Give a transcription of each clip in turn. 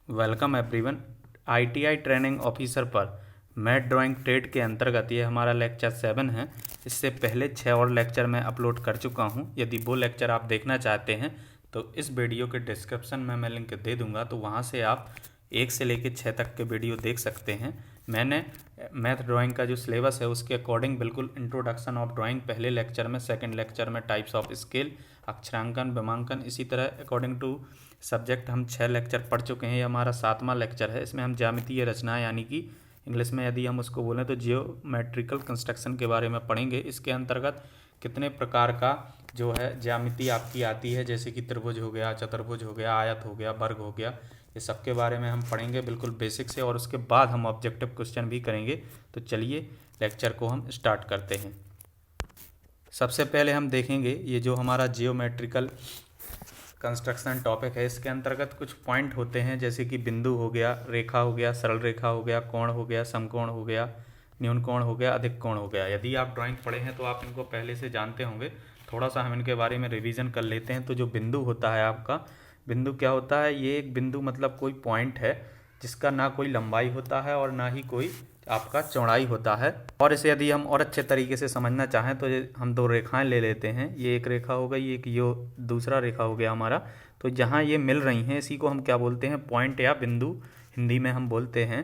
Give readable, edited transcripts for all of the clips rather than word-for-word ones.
Welcome everyone. ITI training officer पर math drawing trade के अंतर्गत ये हमारा लेक्चर 7 है। इससे पहले 6 और लेक्चर मैं अपलोड कर चुका हूँ। यदि वो लेक्चर आप देखना चाहते हैं तो इस वीडियो के डिस्क्रिप्शन में मैं लिंक दे दूँगा, तो वहाँ से आप 1 से लेकर 6 तक के वीडियो देख सकते हैं। मैंने मैथ ड्राइंग का जो सिलेबस है उसके अकॉर्डिंग बिल्कुल इंट्रोडक्शन ऑफ ड्राइंग पहले लेक्चर में, सेकंड लेक्चर में टाइप्स ऑफ स्केल, अक्षरांकन, विमांकन, इसी तरह अकॉर्डिंग टू सब्जेक्ट हम 6 लेक्चर पढ़ चुके हैं। ये हमारा 7वां लेक्चर है। इसमें हम ज्यामितीय रचना यानी कि इंग्लिश में यदि हम उसको बोलें तो जियोमेट्रिकल कंस्ट्रक्शन के बारे में पढ़ेंगे। इसके अंतर्गत कितने प्रकार का जो है ज्यामिति आपकी आती है, जैसे कि त्रिभुज हो गया, चतुर्भुज हो गया, आयत हो गया, वर्ग हो गया, ये सब के बारे में हम पढ़ेंगे बिल्कुल बेसिक से, और उसके बाद हम ऑब्जेक्टिव क्वेश्चन भी करेंगे। तो चलिए लेक्चर को हम स्टार्ट करते हैं। सबसे पहले हम देखेंगे ये जो हमारा जियोमेट्रिकल कंस्ट्रक्शन टॉपिक है, इसके अंतर्गत कुछ पॉइंट होते हैं, जैसे कि बिंदु हो गया, रेखा हो गया, सरल रेखा हो गया, कोण हो गया, समकोण हो गया, न्यून कोण हो गया, अधिक कोण हो गया। यदि आप ड्राइंग पढ़े हैं तो आप इनको पहले से जानते होंगे। थोड़ा सा हम इनके बारे में रिवीजन कर लेते हैं। तो जो बिंदु होता है आपका, बिंदु क्या होता है? ये एक बिंदु मतलब कोई पॉइंट है जिसका ना कोई लंबाई होता है और ना ही कोई आपका चौड़ाई होता है। और इसे यदि हम और अच्छे तरीके से समझना चाहें तो हम दो रेखाएं ले लेते हैं। ये एक रेखा हो गई, एक ये दूसरा रेखा हो गया हमारा। तो जहाँ ये मिल रही हैं इसी को हम क्या बोलते हैं? पॉइंट या बिंदु हिंदी में हम बोलते हैं।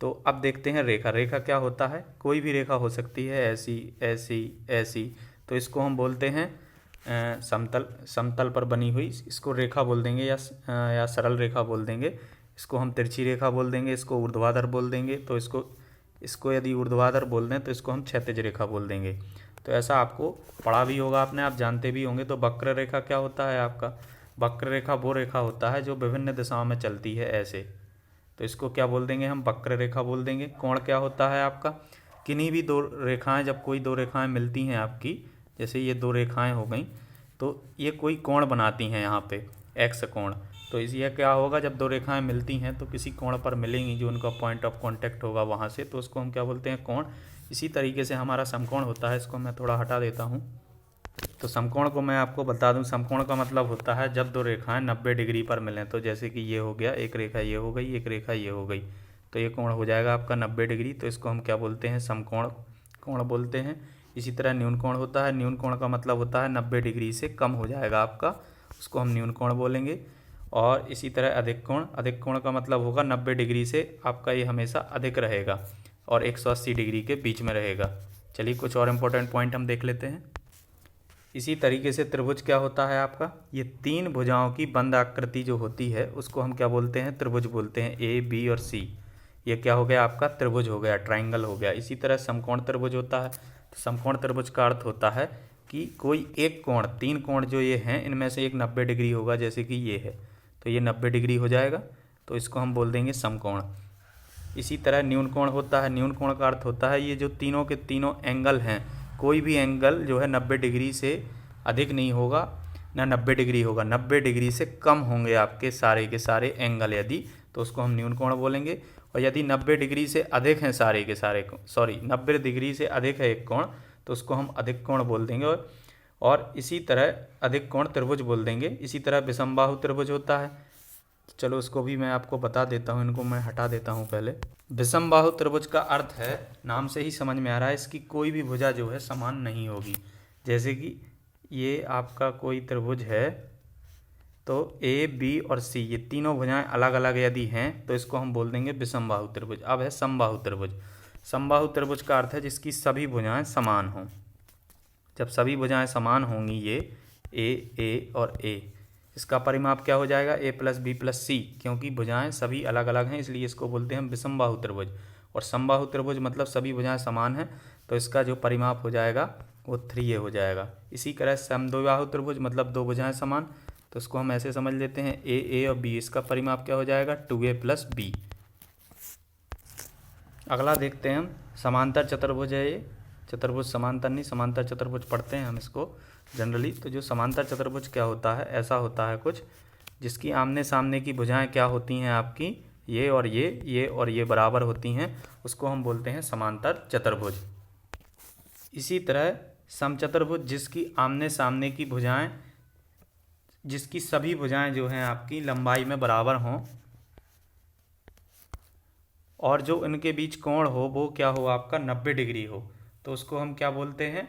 तो अब देखते हैं रेखा। रेखा क्या होता है? कोई भी रेखा हो सकती है, ऐसी ऐसी ऐसी। तो इसको हम बोलते हैं समतल, समतल पर बनी हुई, इसको रेखा बोल देंगे या सरल रेखा बोल देंगे। इसको हम तिरछी रेखा बोल देंगे, इसको ऊर्ध्वाधर बोल देंगे। तो इसको यदि ऊर्ध्वाधर बोल दें तो इसको हम क्षैतिज रेखा बोल देंगे। तो ऐसा आपको पढ़ा भी होगा आपने, आप जानते भी होंगे। तो वक्र रेखा क्या होता है आपका? वक्र रेखा वो रेखा होता है जो विभिन्न दिशाओं में चलती है ऐसे। तो इसको क्या बोल देंगे? हम वक्र रेखा बोल देंगे। कोण क्या होता है आपका? किन्हीं भी दो रेखाएं, जब कोई दो रेखाएं मिलती हैं आपकी, जैसे ये दो रेखाएं हो गई, तो ये कोई कोण बनाती हैं यहाँ पे, एक्स कोण। तो ये क्या होगा? जब दो रेखाएं मिलती हैं तो किसी कोण पर मिलेंगी, जो उनका पॉइंट ऑफ कांटेक्ट होगा वहाँ से, तो उसको हम क्या बोलते हैं? कोण। इसी तरीके से हमारा समकोण होता है। इसको मैं थोड़ा हटा देता हूँ। तो समकोण को मैं आपको बता दूं, समकोण का मतलब होता है जब दो रेखाएं 90 डिग्री पर मिलें। तो जैसे कि ये हो गया, एक रेखा ये हो गई, एक रेखा ये हो गई, तो ये कोण हो जाएगा आपका 90 डिग्री। तो इसको हम क्या बोलते हैं? समकोण कोण बोलते हैं। इसी तरह न्यून कोण होता है। न्यून कोण का मतलब होता है 90 डिग्री से कम हो जाएगा आपका, उसको हम न्यून कोण बोलेंगे। और इसी तरह अधिक कोण, अधिक कोण का मतलब होगा 90 डिग्री से आपका ये हमेशा अधिक रहेगा और 180 डिग्री के बीच में रहेगा। चलिए कुछ और इम्पोर्टेंट पॉइंट हम देख लेते हैं। इसी तरीके से त्रिभुज क्या होता है आपका? ये 3 भुजाओं की बंद आकृति जो होती है उसको हम क्या बोलते हैं? त्रिभुज बोलते हैं। ए, बी और सी, ये क्या हो गया आपका? त्रिभुज हो गया, ट्राइंगल हो गया। इसी तरह समकोण त्रिभुज होता है। तो समकोण त्रिभुज का अर्थ होता है कि कोई एक कोण, 3 कोण जो ये हैं इनमें से एक 90 डिग्री होगा, जैसे कि ये है, तो ये 90 डिग्री हो जाएगा, तो इसको हम बोल देंगे समकोण। इसी तरह न्यून कोण होता है। न्यून कोण का अर्थ होता है ये जो तीनों के तीनों एंगल हैं, कोई भी एंगल जो है 90 डिग्री से अधिक नहीं होगा ना 90 डिग्री होगा, 90 डिग्री से कम होंगे आपके सारे के सारे एंगल यदि, तो उसको हम न्यून कोण बोलेंगे। और यदि 90 डिग्री से अधिक हैं सारे के सारे, 90 डिग्री से अधिक है एक कोण, तो उसको हम अधिक कोण बोल देंगे। और इसी तरह अधिक कोण त्रिभुज बोल देंगे। इसी तरह विषमबाहु त्रिभुज होता है। चलो उसको भी मैं आपको बता देता हूँ, इनको मैं हटा देता हूँ पहले। विषमबाहु त्रिभुज का अर्थ है, नाम से ही समझ में आ रहा है, इसकी कोई भी भुजा जो है समान नहीं होगी। जैसे कि ये आपका कोई त्रिभुज है, तो ए, बी और सी, ये तीनों भुजाएं अलग अलग यदि हैं तो इसको हम बोल देंगे विषमबाहु त्रिभुज। अब है समबाहु त्रिभुज। समबाहु त्रिभुज का अर्थ है जिसकी सभी भुजाएं समान हों। जब सभी भुजाएं समान होंगी, ये ए और ए, इसका परिमाप क्या हो जाएगा? ए प्लस बी प्लस सी, क्योंकि भुजाएं सभी अलग अलग हैं इसलिए इसको बोलते हैं विषमबाहु त्रिभुज। और समबाहु त्रिभुज मतलब सभी भुजाएं समान हैं, तो इसका जो परिमाप हो जाएगा वो 3a हो जाएगा। इसी तरह समद्विबाहु त्रिभुज मतलब दो भुजाएं समान, तो इसको हम ऐसे समझ लेते हैं ए और बी, इसका परिमाप क्या हो जाएगा? 2a plus B. अगला देखते हैं हम, समांतर चतुर्भुज है ये। चतुर्भुज समांतर नहीं, समांतर चतुर्भुज पढ़ते हैं हम इसको जनरली। तो जो समांतर चतुर्भुज क्या होता है? ऐसा होता है कुछ जिसकी आमने सामने की भुजाएं क्या होती हैं आपकी? ये और ये बराबर होती हैं, उसको हम बोलते हैं समांतर चतुर्भुज। इसी तरह समचतुर्भुज जिसकी आमने सामने की भुजाएं, जिसकी सभी भुजाएं जो हैं आपकी लंबाई में बराबर हों, और जो इनके बीच कोण हो वो क्या हो, आपका 90 डिग्री हो, तो उसको हम क्या बोलते हैं,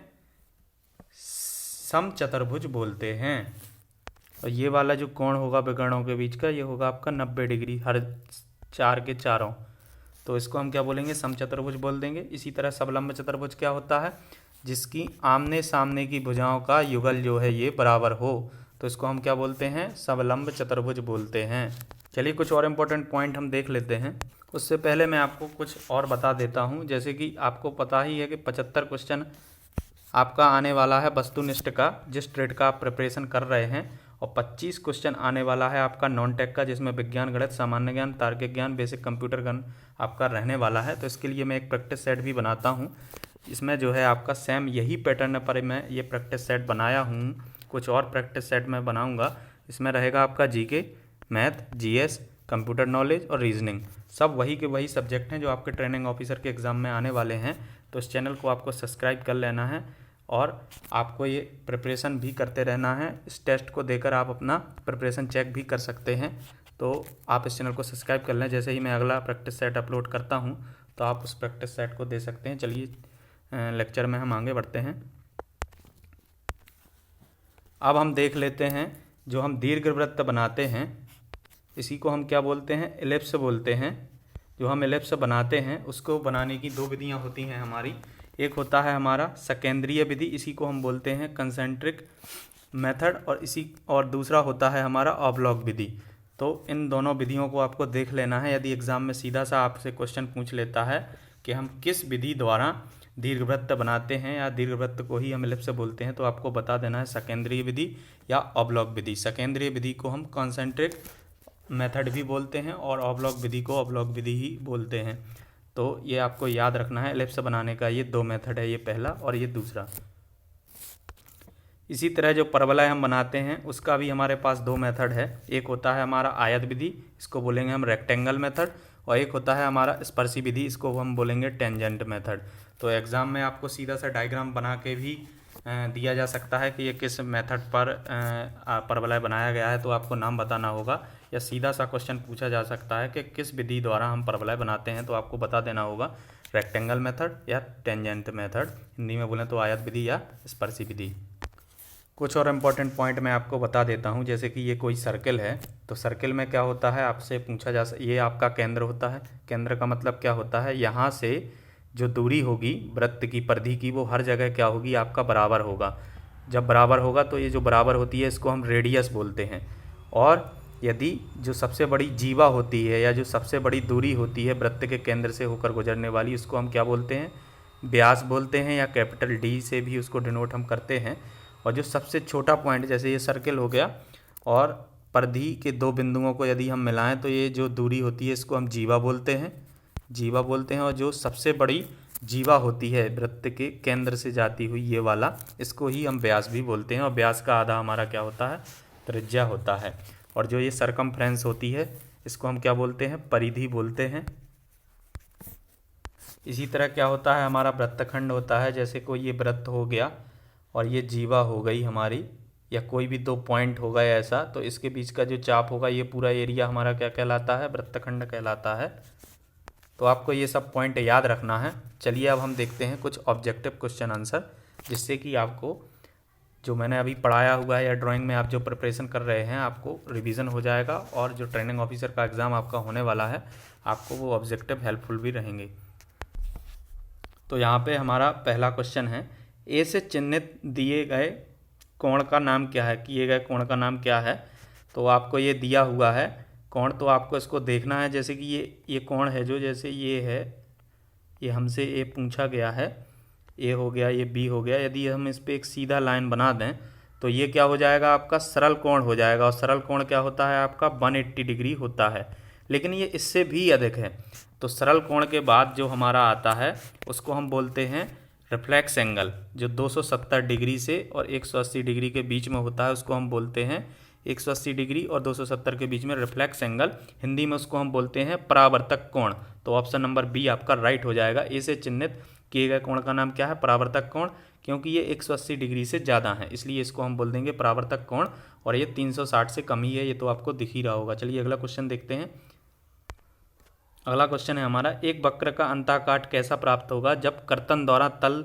समचतुर्भुज बोलते हैं। और ये वाला जो कोण होगा विकर्णों के बीच का, ये होगा आपका 90 डिग्री हर चार के चारों, तो इसको हम क्या बोलेंगे, समचतुर्भुज बोल देंगे। इसी तरह सबलंब चतुर्भुज क्या होता है, जिसकी आमने सामने की भुजाओं का युगल जो है ये बराबर हो, तो इसको हम क्या बोलते हैं, सबलंब चतुर्भुज बोलते हैं। चलिए कुछ और इम्पोर्टेंट पॉइंट हम देख लेते हैं। उससे पहले मैं आपको कुछ और बता देता हूँ, जैसे कि आपको पता ही है कि 75 क्वेश्चन आपका आने वाला है वस्तुनिष्ठ का, जिस ट्रेड का आप प्रिपरेशन कर रहे हैं, और 25 क्वेश्चन आने वाला है आपका नॉन टेक का, जिसमें विज्ञान, गणित, सामान्य ज्ञान, तार्किक ज्ञान, बेसिक कंप्यूटर ज्ञान आपका रहने वाला है। तो इसके लिए मैं एक प्रैक्टिस सेट भी बनाता हूँ, इसमें जो है आपका सेम यही पैटर्न पर मैं ये प्रैक्टिस सेट बनाया हूँ। कुछ और प्रैक्टिस सेट मैं बनाऊँगा, इसमें रहेगा आपका GK, math, GS, computer knowledge और रीजनिंग, सब वही के वही सब्जेक्ट हैं जो आपके ट्रेनिंग ऑफिसर के एग्ज़ाम में आने वाले हैं। तो इस चैनल को आपको सब्सक्राइब कर लेना है और आपको ये प्रिपरेशन भी करते रहना है। इस टेस्ट को देकर आप अपना प्रिपरेशन चेक भी कर सकते हैं, तो आप इस चैनल को सब्सक्राइब कर लें। जैसे ही मैं अगला प्रैक्टिस सेट अपलोड करता हूँ तो आप उस प्रैक्टिस सेट को दे सकते हैं। चलिए लेक्चर में हम आगे बढ़ते हैं। अब हम देख लेते हैं, जो हम दीर्घवृत्त बनाते हैं इसी को हम क्या बोलते हैं, एलिप्स बोलते हैं। जो हम एलिप्स बनाते हैं उसको बनाने की दो विधियाँ होती हैं हमारी। एक होता है हमारा सकेंद्रीय विधि, इसी को हम बोलते हैं कंसेंट्रिक मेथड, और दूसरा होता है हमारा ऑब्लॉक विधि। तो इन दोनों विधियों को आपको देख लेना है। यदि एग्ज़ाम में सीधा सा आपसे क्वेश्चन पूछ लेता है कि हम किस विधि द्वारा दीर्घवृत्त बनाते हैं या दीर्घवृत्त को ही हम एलिप्स बोलते हैं, तो आपको बता देना है सकेंद्रीय विधि या ऑब्लॉक विधि। सकेंद्रीय विधि को हम कॉन्सेंट्रिक मेथड भी बोलते हैं और ऑब्लॉक विधि को ऑब्लॉक विधि ही बोलते हैं। तो ये आपको याद रखना है, एलिप्स बनाने का ये दो मेथड है, ये पहला और ये दूसरा। इसी तरह जो परवलय हम बनाते हैं उसका भी हमारे पास दो मेथड है। एक होता है हमारा आयत विधि, इसको बोलेंगे हम रेक्टेंगल मेथड, और एक होता है हमारा स्पर्शी विधि, इसको हम बोलेंगे टेंजेंट मेथड। तो एग्ज़ाम में आपको सीधा सा डायग्राम बना के भी दिया जा सकता है कि ये किस मेथड पर परवलय बनाया गया है, तो आपको नाम बताना होगा, या सीधा सा क्वेश्चन पूछा जा सकता है कि किस विधि द्वारा हम परवलय बनाते हैं, तो आपको बता देना होगा रेक्टेंगल मेथड या टेंजेंट मेथड। हिंदी में बोलें तो आयत विधि या स्पर्शी विधि। कुछ और इम्पोर्टेंट पॉइंट मैं आपको बता देता हूँ, जैसे कि ये कोई सर्किल है, तो सर्किल में क्या होता है आपसे पूछा जा सकता, ये आपका केंद्र होता है। केंद्र का मतलब क्या होता है, यहाँ से जो दूरी होगी वृत्त की परिधि की, वो हर जगह क्या होगी, आपका बराबर होगा। जब बराबर होगा तो ये जो बराबर होती है इसको हम रेडियस बोलते हैं। और यदि जो सबसे बड़ी जीवा होती है या जो सबसे बड़ी दूरी होती है वृत्त के केंद्र से होकर गुजरने वाली, उसको हम क्या बोलते हैं, व्यास बोलते हैं, या कैपिटल डी से भी उसको डिनोट हम करते हैं। और जो सबसे छोटा पॉइंट, जैसे ये सर्किल हो गया और परिधि के दो बिंदुओं को यदि हम मिलाएं तो ये जो दूरी होती है इसको हम जीवा बोलते हैं, जीवा बोलते हैं। और जो सबसे बड़ी जीवा होती है वृत्त के केंद्र से जाती हुई ये वाला, इसको ही हम व्यास भी बोलते हैं। और व्यास का आधा हमारा क्या होता है, त्रिज्या होता है। और जो ये सरकमफ्रेंस होती है इसको हम क्या बोलते हैं, परिधि बोलते हैं। इसी तरह क्या होता है, हमारा वृत्तखंड होता है, जैसे कोई ये वृत्त हो गया और ये जीवा हो गई हमारी, या कोई भी दो पॉइंट हो गए ऐसा, तो इसके बीच का जो चाप होगा ये पूरा एरिया हमारा क्या कहलाता है, वृत्तखंड कहलाता है। तो आपको ये सब पॉइंट याद रखना है। चलिए अब हम देखते हैं कुछ ऑब्जेक्टिव क्वेश्चन आंसर, जिससे कि आपको जो मैंने अभी पढ़ाया हुआ है या ड्राइंग में आप जो प्रिपरेशन कर रहे हैं आपको रिवीजन हो जाएगा, और जो ट्रेनिंग ऑफिसर का एग्ज़ाम आपका होने वाला है आपको वो ऑब्जेक्टिव हेल्पफुल भी रहेंगे। तो यहाँ पे हमारा पहला क्वेश्चन है, ए से चिन्हित दिए गए कोण का नाम क्या है, किए गए कोण का नाम क्या है। तो आपको ये दिया हुआ है कोण, तो आपको इसको देखना है। जैसे कि ये कोण है, जो जैसे ये है, ये हमसे ए पूछा गया है, ए हो गया, ये बी हो गया। यदि हम इस पर एक सीधा लाइन बना दें तो ये क्या हो जाएगा, आपका सरल कोण हो जाएगा। और सरल कोण क्या होता है, आपका 180 डिग्री होता है, लेकिन ये इससे भी अधिक है। तो सरल कोण के बाद जो हमारा आता है उसको हम बोलते हैं रिफ्लेक्स एंगल, जो 270 डिग्री से और 180 डिग्री के बीच में होता है उसको हम बोलते हैं 180 डिग्री और 270 के बीच में रिफ्लेक्स एंगल। हिंदी में उसको हम बोलते हैं परावर्तक कोण। तो ऑप्शन नंबर बी आपका राइट हो जाएगा। ए से चिन्हित किए गए कोण का नाम क्या है, परावर्तक कोण, क्योंकि ये 180 डिग्री से ज़्यादा है इसलिए इसको हम बोल देंगे परावर्तक कोण, और ये 360 से कम ही है, ये तो आपको दिख ही रहा होगा। चलिए अगला क्वेश्चन देखते हैं। अगला क्वेश्चन है हमारा, एक वक्र का अंतःकाट कैसा प्राप्त होगा जब कर्तन द्वारा तल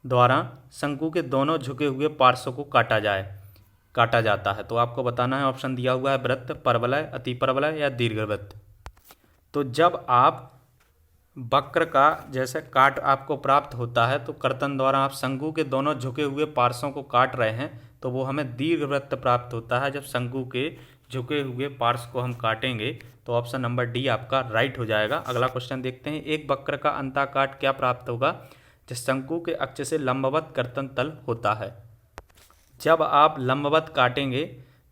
द्वारा शंकु के दोनों झुके हुए पार्श्वों को काटा जाता है। तो आपको बताना है, ऑप्शन दिया हुआ है वृत्त, परवलय, अतिपरवलय या दीर्घवृत्त। तो जब आप वक्र का जैसे काट आपको प्राप्त होता है तो कर्तन द्वारा आप शंकु के दोनों झुके हुए पार्श्वों को काट रहे हैं तो वो हमें दीर्घवृत्त प्राप्त होता है। जब शंकु के झुके हुए पार्श्व को हम काटेंगे तो ऑप्शन नंबर डी आपका राइट हो जाएगा। अगला क्वेश्चन देखते हैं, एक वक्र का अंतःकाट क्या प्राप्त होगा जब शंकु के अक्ष से लंबवत कर्तन तल होता है। जब आप लंबवत काटेंगे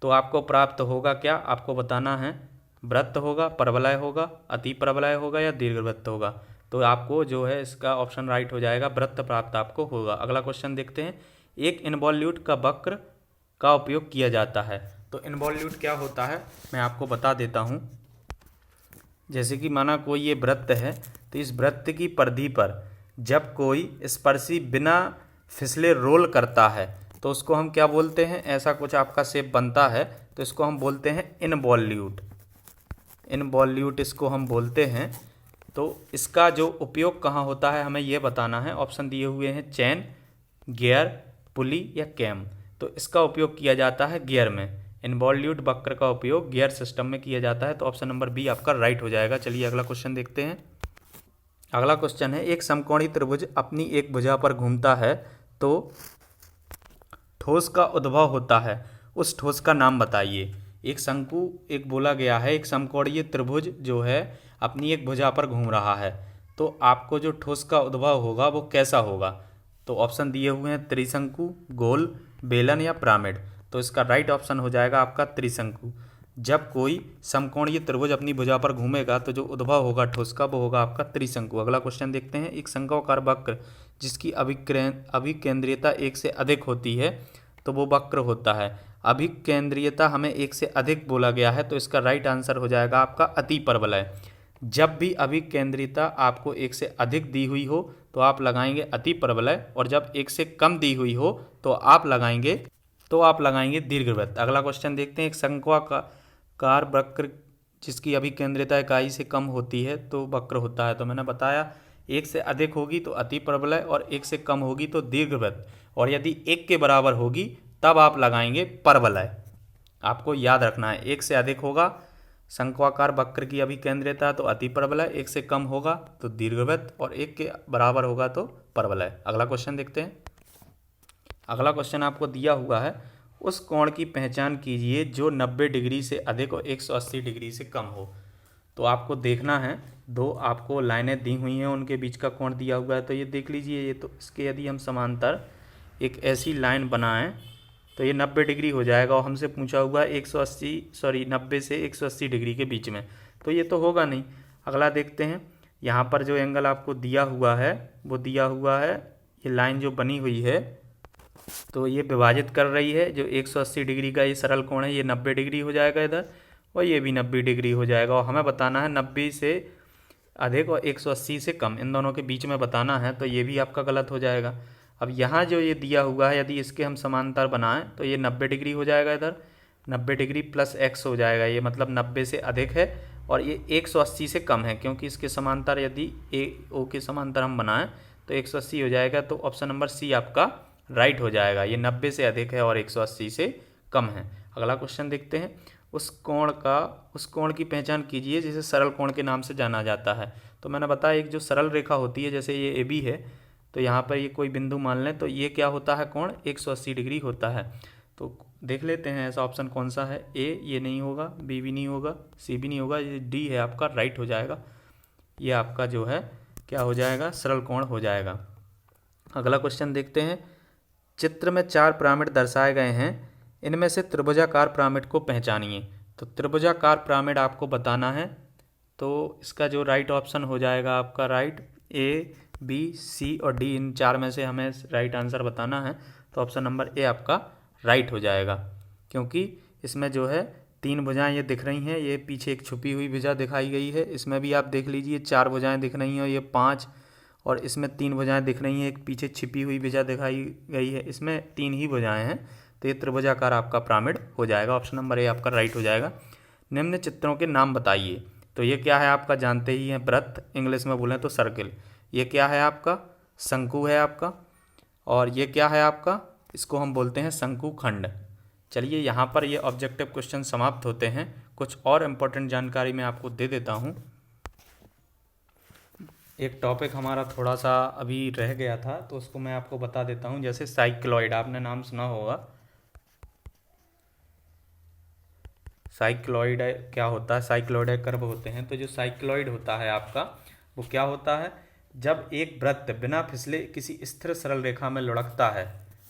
तो आपको प्राप्त होगा क्या, आपको बताना है, वृत्त होगा, परवलय होगा, अतिपरवलय होगा या दीर्घवृत्त होगा। तो आपको जो है इसका ऑप्शन राइट हो जाएगा, वृत्त प्राप्त आपको होगा। अगला क्वेश्चन देखते हैं, एक इनवॉल्यूट का वक्र का उपयोग किया जाता है। तो इनवॉल्यूट क्या होता है मैं आपको बता देता हूँ। जैसे कि माना कोई ये वृत्त है तो इस वृत्त की परिधि पर जब कोई स्पर्शी बिना फिसले रोल करता है तो उसको हम क्या बोलते हैं, ऐसा कुछ आपका शेप बनता है तो इसको हम बोलते हैं इनवॉल्यूट। इनवॉल्यूट इसको हम बोलते हैं। तो इसका जो उपयोग कहाँ होता है हमें ये बताना है। ऑप्शन दिए हुए हैं चैन, गियर, पुली या कैम। तो इसका उपयोग किया जाता है गियर में। इनवॉल्यूट वक्र का उपयोग गियर सिस्टम में किया जाता है। तो ऑप्शन नंबर बी आपका राइट हो जाएगा। चलिए अगला क्वेश्चन देखते हैं। अगला क्वेश्चन है, एक समकोणीय त्रिभुज अपनी एक भुजा पर घूमता है तो ठोस का उद्भव होता है, उस ठोस का नाम बताइए। एक शंकु एक बोला गया है, एक समकोणीय त्रिभुज जो है अपनी एक भुजा पर घूम रहा है तो आपको जो ठोस का उद्भव होगा वो कैसा होगा। तो ऑप्शन दिए हुए हैं त्रिशंकु, गोल, बेलन या पिरामिड। तो इसका राइट ऑप्शन हो जाएगा आपका त्रिशंकु। जब कोई समकोणीय त्रिभुज अपनी भुजा पर घूमेगा तो जो उद्भव होगा ठोस का वो होगा आपका त्रिशंकु। अगला क्वेश्चन देखते हैं, एक शंक्वाकार वक्र जिसकी अभिकेंद्रियता एक से अधिक होती है तो वो वक्र होता है। अभिकेंद्रियता हमें एक से अधिक बोला गया है तो इसका राइट आंसर हो जाएगा आपका अतिपरवलय। जब भी अभिकेंद्रियता आपको एक से अधिक दी हुई हो तो आप लगाएंगे अतिपरवलय, और जब एक से कम दी हुई हो तो आप लगाएंगे दीर्घवृत्त। अगला क्वेश्चन देखते हैं, एक शंक्वाकार वक्र जिसकी अभिकेंद्रियता इकाई से कम होती है तो वक्र होता है। तो मैंने बताया एक से अधिक होगी तो अतिपरवलय और एक से कम होगी तो दीर्घवृत्त, और यदि एक के बराबर होगी तब आप लगाएंगे परवलय। आपको याद रखना है, एक से अधिक होगा शंक्वाकार वक्र की अभिकेंद्रियता तो अतिपरवलय, एक से कम होगा तो दीर्घवृत्त और एक के बराबर होगा तो परवलय। अगला क्वेश्चन देखते हैं। अगला क्वेश्चन आपको दिया हुआ है, उस कोण की पहचान कीजिए जो 90 डिग्री से अधिक और 180 डिग्री से कम हो। तो आपको देखना है, दो आपको लाइनें दी हुई हैं उनके बीच का कोण दिया हुआ है। तो ये देख लीजिए, ये तो इसके यदि हम समांतर एक ऐसी लाइन बनाएं तो ये 90 डिग्री हो जाएगा, और हमसे पूछा हुआ है 90 से 180 डिग्री के बीच में, तो ये तो होगा नहीं। अगला देखते हैं, यहाँ पर जो एंगल आपको दिया हुआ है वो दिया हुआ है, ये लाइन जो बनी हुई है तो ये विभाजित कर रही है। जो 180 डिग्री का ये सरल कोण है ये 90 डिग्री हो जाएगा इधर, और ये भी 90 डिग्री हो जाएगा। और हमें बताना है 90 से अधिक और 180 से कम, इन दोनों के बीच में बताना है, तो ये भी आपका गलत हो जाएगा। अब यहाँ जो ये दिया हुआ है यदि इसके हम समांतर बनाएं तो ये 90 डिग्री हो जाएगा इधर, 90 डिग्री प्लस एक्स हो जाएगा, ये मतलब 90 से अधिक है और ये 180 से कम है, क्योंकि इसके समांतर यदि ओ के समांतर हम बनाएं तो 180 हो जाएगा। तो ऑप्शन नंबर सी आपका राइट हो जाएगा, ये 90 से अधिक है और 180 से कम है। अगला क्वेश्चन देखते हैं, उस कोण की पहचान कीजिए जिसे सरल कोण के नाम से जाना जाता है। तो मैंने बताया एक जो सरल रेखा होती है, जैसे ये AB है तो यहाँ पर ये कोई बिंदु मान लें तो ये क्या होता है, कोण 180 डिग्री होता है। तो देख लेते हैं ऐसा ऑप्शन कौन सा है। A ये नहीं होगा, B भी नहीं होगा, C भी नहीं होगा, ये D है आपका राइट हो जाएगा। ये आपका जो है क्या हो जाएगा, सरल कोण हो जाएगा। अगला क्वेश्चन देखते हैं, चित्र में 4 पिरामिड दर्शाए गए हैं, इनमें से त्रिभुजाकार पिरामिड को पहचानिए। तो त्रिभुजाकार पिरामिड आपको बताना है, तो इसका जो राइट ऑप्शन हो जाएगा आपका राइट, A, B, C और D, इन 4 में से हमें राइट आंसर बताना है। तो ऑप्शन नंबर A आपका राइट हो जाएगा, क्योंकि इसमें जो है 3 भुजाएं ये दिख रही हैं, ये पीछे एक छुपी हुई भुजा दिखाई गई है, इसमें भी आप देख लीजिए 4 भुजाएं दिख रही हैं और ये 5, और इसमें 3 भुजाएं दिख रही हैं, एक पीछे छिपी हुई भुजा दिखाई गई है, इसमें 3 ही भुजाएं हैं। तो ये त्रिभुजाकार आपका पिरामिड हो जाएगा, ऑप्शन नंबर A आपका राइट हो जाएगा। निम्न चित्रों के नाम बताइए। तो ये क्या है आपका, जानते ही हैं, वृत्त, इंग्लिश में बोलें तो सर्किल। ये क्या है आपका, शंकु है आपका। और ये क्या है आपका, इसको हम बोलते हैं शंकुखंड। चलिए यहाँ पर ये ऑब्जेक्टिव क्वेश्चन समाप्त होते हैं। कुछ और इम्पोर्टेंट जानकारी मैं आपको दे देता हूँ। एक टॉपिक हमारा थोड़ा सा अभी रह गया था तो उसको मैं आपको बता देता हूँ। जैसे साइक्लॉइड, आपने नाम सुना होगा। साइक्लॉइड क्या होता है, साइक्लॉइड कर्व होते हैं। तो जो साइक्लॉइड होता है आपका, वो क्या होता है, जब एक वृत्त बिना फिसले किसी स्थिर सरल रेखा में लुढ़कता है,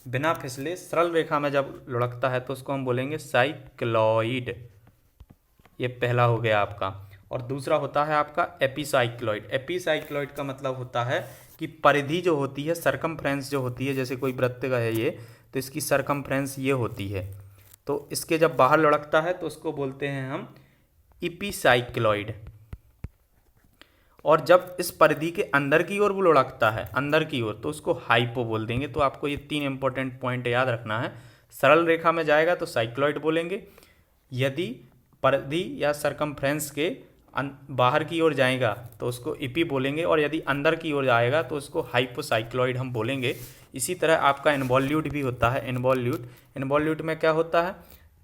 बिना फिसले सरल रेखा में जब लुढ़कता है तो उसको हम बोलेंगे साइक्लॉइड। ये पहला हो गया आपका। और दूसरा होता है आपका एपीसाइक्लॉइड। एपीसाइक्लॉइड का मतलब होता है कि परिधि जो होती है, सरकमफ्रेंस जो होती है, जैसे कोई वृत्त का है ये, तो इसकी सरकमफ्रेंस ये होती है, तो इसके जब बाहर लुढ़कता है तो उसको बोलते हैं हम इपीसाइक्लॉइड। और जब इस परिधि के अंदर की ओर वो लुढ़कता है, अंदर की ओर, तो उसको हाइपो बोल देंगे। तो आपको ये 3 इंपॉर्टेंट पॉइंट याद रखना है। सरल रेखा में जाएगा तो साइक्लॉइड बोलेंगे, यदि परिधि या सरकमफ्रेंस के बाहर की ओर जाएगा तो उसको इपी बोलेंगे, और यदि अंदर की ओर जाएगा तो उसको हाइपोसाइक्लॉइड हम बोलेंगे। इसी तरह आपका इन्वॉल्यूट भी होता है। इन्वॉल्यूट में क्या होता है,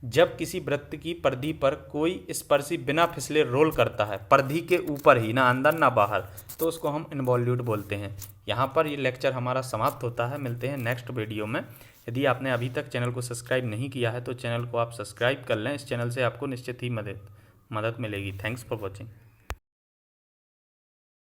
जब किसी वृत्त की परिधि पर कोई स्पर्शी बिना फिसले रोल करता है, परिधि के ऊपर ही, ना अंदर ना बाहर, तो उसको हम इन्वॉल्यूट बोलते हैं। यहाँ पर ये लेक्चर हमारा समाप्त होता है। मिलते हैं नेक्स्ट वीडियो में। यदि आपने अभी तक चैनल को सब्सक्राइब नहीं किया है तो चैनल को आप सब्सक्राइब कर लें। इस चैनल से आपको निश्चित ही मदद मिलेगी। Thanks for watching.